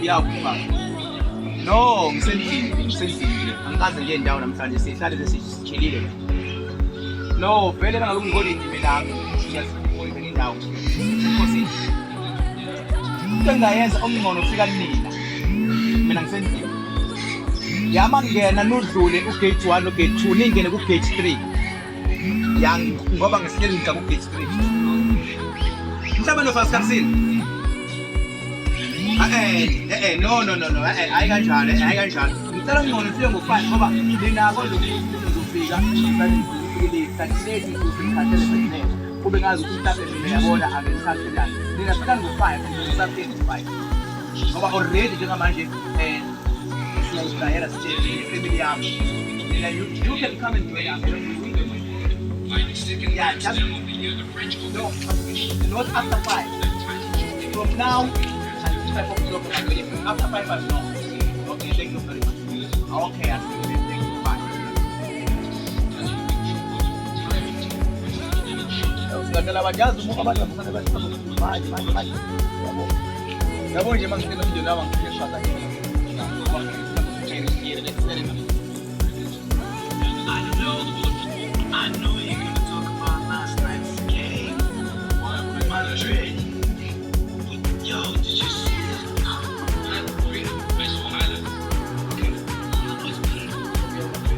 yakufa. No, ngisendlini. Angikaze ngiye endawo namhlanje sihlale sesijilile. No, vele bangakungikholini mina ngiyasikhuluma indawo. Inkosi. Into engayenza okungcono ufika nina. Mina ngisendlini. Yama ngena nodlule ugate 1 ugate 2 ningene ku gate 3. Ngoba ngesihleli ngidla ku gate 3. Mhlawumbe no fast karsini. No, hayi kanjalo, ngicela ngcono ufike ngo5 ngoba ninako lokufika kanti usikhathele sene kube ngazi ukuthi mhlawumbe mina yabona angisathelani nina fika ngo5 ngisafike ngo5 ngoba already njengamanje siyayidayela sithe family yami nina you can come and join us yeah just no not after 5 from now. After 5 hours, no. Okay, thank you very much. Okay, thank you. Bye. Ngadala bajazi muka abantu bafuna bathi yabo nje mangithenga video lawa ngishaka I know